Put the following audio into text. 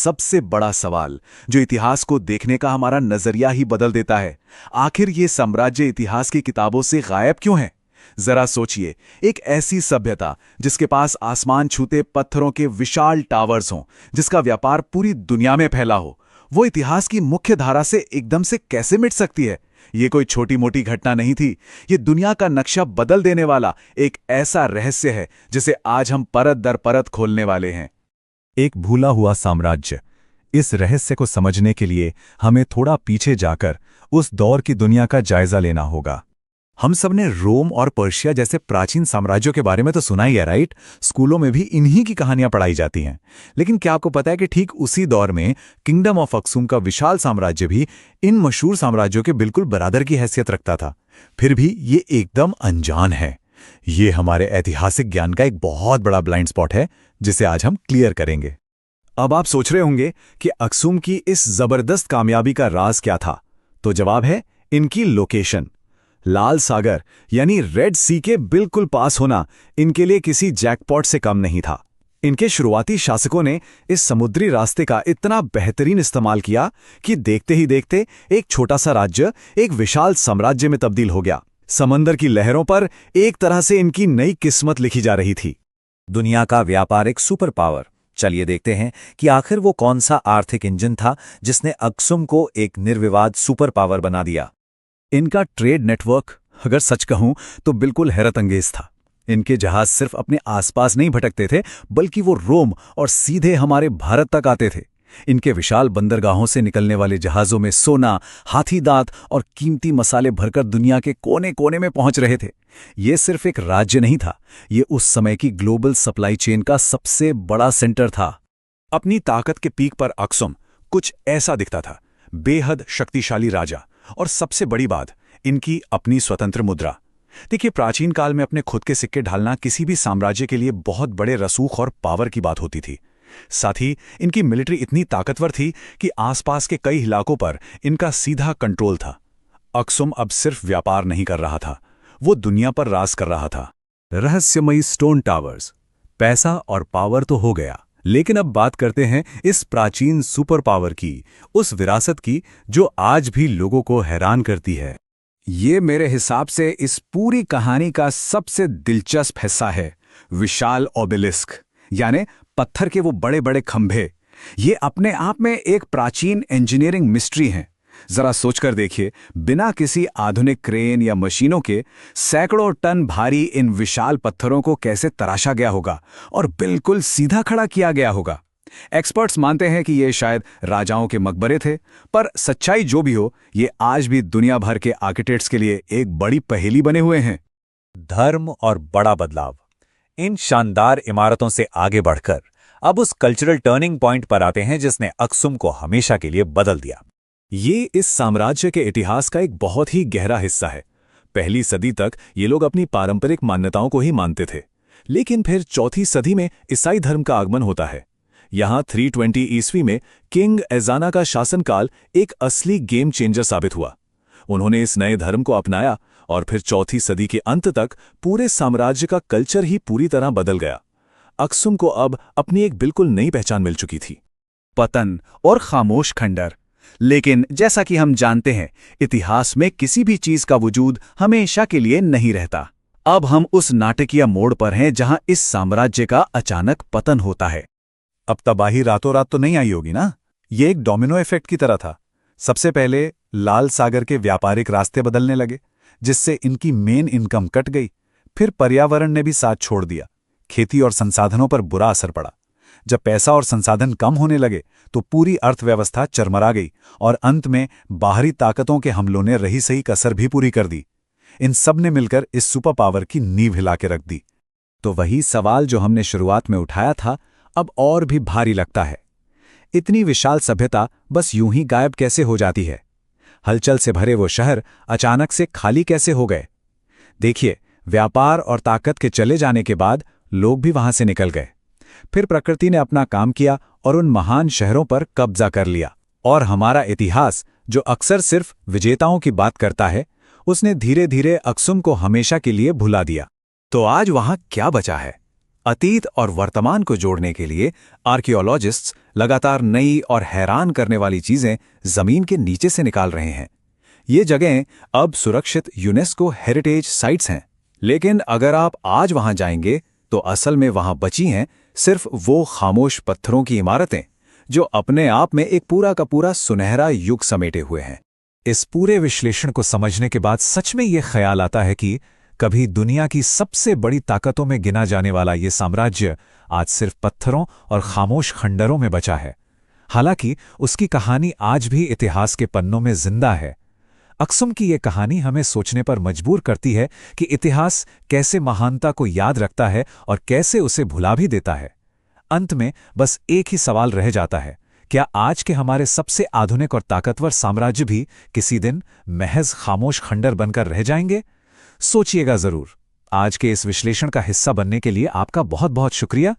सबसे बड़ा सवाल जो इतिहास को देखने का हमारा नजरिया ही बदल देता है। आखिर ये साम्राज्य इतिहास की किताबों से गायब क्यों है? जरा सोचिए, एक ऐसी सभ्यता जिसके पास आसमान छूते पत्थरों के विशाल टावर्स हों, जिसका व्यापार पूरी दुनिया में फैला हो, वो इतिहास की मुख्य धारा से एकदम से कैसे मिट सकती है? ये कोई छोटी मोटी घटना नहीं थी। ये दुनिया का नक्शा बदल देने वाला एक ऐसा रहस्य है जिसे आज हम परत दर परत खोलने वाले हैं। एक भूला हुआ साम्राज्य। इस रहस्य को समझने के लिए हमें थोड़ा पीछे जाकर उस दौर की दुनिया का जायजा लेना होगा। हम सब ने रोम और पर्शिया जैसे प्राचीन साम्राज्यों के बारे में तो सुना ही है, राइट? स्कूलों में भी इन्हीं की कहानियां पढ़ाई जाती हैं। लेकिन क्या आपको पता है कि ठीक उसी दौर में किंगडम ऑफ अक्सुम का विशाल साम्राज्य भी इन मशहूर साम्राज्यों के बिल्कुल बराबर की हैसियत रखता था। फिर भी ये एकदम अनजान है। ये हमारे ऐतिहासिक ज्ञान का एक बहुत बड़ा ब्लाइंड स्पॉट है, जिसे आज हम क्लियर करेंगे। अब आप सोच रहे होंगे कि अक्सुम की इस जबरदस्त कामयाबी का राज क्या था? तो जवाब है इनकी लोकेशन। लाल सागर यानी रेड सी के बिल्कुल पास होना इनके लिए किसी जैकपॉट से कम नहीं था। इनके शुरुआती शासकों ने इस समुद्री रास्ते का इतना बेहतरीन इस्तेमाल किया कि देखते ही देखते एक छोटा सा राज्य एक विशाल साम्राज्य में तब्दील हो गया। समंदर की लहरों पर एक तरह से इनकी नई किस्मत लिखी जा रही थी। दुनिया का व्यापारिक सुपर पावर। चलिए देखते हैं कि आखिर वो कौन सा आर्थिक इंजन था जिसने अक्सुम को एक निर्विवाद सुपर पावर बना दिया। इनका ट्रेड नेटवर्क, अगर सच कहूं तो बिल्कुल हैरतअंगेज था। इनके जहाज सिर्फ अपने आसपास नहीं भटकते थे, बल्कि वो रोम और सीधे हमारे भारत तक आते थे। इनके विशाल बंदरगाहों से निकलने वाले जहाज़ों में सोना, हाथी दांत और कीमती मसाले भरकर दुनिया के कोने कोने में पहुंच रहे थे। ये सिर्फ एक राज्य नहीं था, ये उस समय की ग्लोबल सप्लाई चेन का सबसे बड़ा सेंटर था। अपनी ताकत के पीक पर अक्सुम कुछ ऐसा दिखता था, बेहद शक्तिशाली राजा, और सबसे बड़ी बात, इनकी अपनी स्वतंत्र मुद्रा। देखिए, प्राचीन काल में अपने खुद के सिक्के ढालना किसी भी साम्राज्य के लिए बहुत बड़े रसूख और पावर की बात होती थी। साथ ही इनकी मिलिट्री इतनी ताकतवर थी कि आसपास के कई इलाकों पर इनका सीधा कंट्रोल था। अक्सुम अब सिर्फ व्यापार नहीं कर रहा था, वो दुनिया पर राज कर रहा था। रहस्यमयी स्टोन टावर्स, पैसा और पावर तो हो गया, लेकिन अब बात करते हैं इस प्राचीन सुपर पावर की, उस विरासत की जो आज भी लोगों को हैरान करती है। ये मेरे हिसाब से इस पूरी कहानी का सबसे दिलचस्प हिस्सा है, विशाल ओबेलिस्क, यानी पत्थर के वो बड़े बड़े खंभे। ये अपने आप में एक प्राचीन इंजीनियरिंग मिस्ट्री हैं। जरा सोचकर देखिए, बिना किसी आधुनिक क्रेन या मशीनों के सैकड़ों टन भारी इन विशाल पत्थरों को कैसे तराशा गया होगा और बिल्कुल सीधा खड़ा किया गया होगा। एक्सपर्ट्स मानते हैं कि ये शायद राजाओं के मकबरे थे, पर सच्चाई जो भी हो, ये आज भी दुनिया भर के आर्किटेक्ट्स के लिए एक बड़ी पहेली बने हुए हैं। धर्म और बड़ा बदलाव। इन शानदार इमारतों से आगे बढ़कर अब उस कल्चरल टर्निंग पॉइंट पर आते हैं जिसने अक्सुम को हमेशा के लिए बदल दिया। ये इस साम्राज्य के इतिहास का एक बहुत ही गहरा हिस्सा है। पहली सदी तक ये लोग अपनी पारंपरिक मान्यताओं को ही मानते थे, लेकिन फिर चौथी सदी में ईसाई धर्म का आगमन होता है। यहाँ 320 ईस्वी में किंग एजाना का शासनकाल एक असली गेम चेंजर साबित हुआ। उन्होंने इस नए धर्म को अपनाया और फिर चौथी सदी के अंत तक पूरे साम्राज्य का कल्चर ही पूरी तरह बदल गया। अक्सुम को अब अपनी एक बिल्कुल नई पहचान मिल चुकी थी। पतन और खामोश खंडर। लेकिन जैसा कि हम जानते हैं, इतिहास में किसी भी चीज का वजूद हमेशा के लिए नहीं रहता। अब हम उस नाटकीय मोड़ पर हैं जहां इस साम्राज्य का अचानक पतन होता है। अब तबाही रातों रात तो नहीं आई होगी ना? ये एक डोमिनो इफेक्ट की तरह था। सबसे पहले लाल सागर के व्यापारिक रास्ते बदलने लगे, जिससे इनकी मेन इनकम कट गई। फिर पर्यावरण ने भी साथ छोड़ दिया। खेती और संसाधनों पर बुरा असर पड़ा। जब पैसा और संसाधन कम होने लगे तो पूरी अर्थव्यवस्था चरमरा गई और अंत में बाहरी ताकतों के हमलों ने रही सही कसर भी पूरी कर दी। इन सब ने मिलकर इस सुपर पावर की नींव हिला के रख दी। तो वही सवाल जो हमने शुरुआत में उठाया था, अब और भी भारी लगता है। इतनी विशाल सभ्यता बस यूं ही गायब कैसे हो जाती है? हलचल से भरे वो शहर अचानक से खाली कैसे हो गए? देखिए, व्यापार और ताकत के चले जाने के बाद लोग भी वहां से निकल गए। फिर प्रकृति ने अपना काम किया और उन महान शहरों पर कब्जा कर लिया। और हमारा इतिहास, जो अक्सर सिर्फ विजेताओं की बात करता है, उसने धीरे धीरे अक्सुम को हमेशा के लिए भुला दिया। तो आज वहां क्या बचा है? अतीत और वर्तमान को जोड़ने के लिए आर्कियोलॉजिस्ट्स लगातार नई और हैरान करने वाली चीजें जमीन के नीचे से निकाल रहे हैं। ये जगहें अब सुरक्षित यूनेस्को हेरिटेज साइट्स हैं, लेकिन अगर आप आज वहां जाएंगे तो असल में वहां बची हैं सिर्फ वो खामोश पत्थरों की इमारतें जो अपने आप में एक पूरा का पूरा सुनहरा युग समेटे हुए हैं। इस पूरे विश्लेषण को समझने के बाद सच में ये ख्याल आता है कि कभी दुनिया की सबसे बड़ी ताकतों में गिना जाने वाला ये साम्राज्य आज सिर्फ पत्थरों और खामोश खंडरों में बचा है। हालांकि उसकी कहानी आज भी इतिहास के पन्नों में जिंदा है। अक्सुम की ये कहानी हमें सोचने पर मजबूर करती है कि इतिहास कैसे महानता को याद रखता है और कैसे उसे भुला भी देता है। अंत में बस एक ही सवाल रह जाता है, क्या आज के हमारे सबसे आधुनिक और ताकतवर साम्राज्य भी किसी दिन महज खामोश खंडर बनकर रह जाएंगे? सोचिएगा जरूर। आज के इस विश्लेषण का हिस्सा बनने के लिए आपका बहुत बहुत शुक्रिया।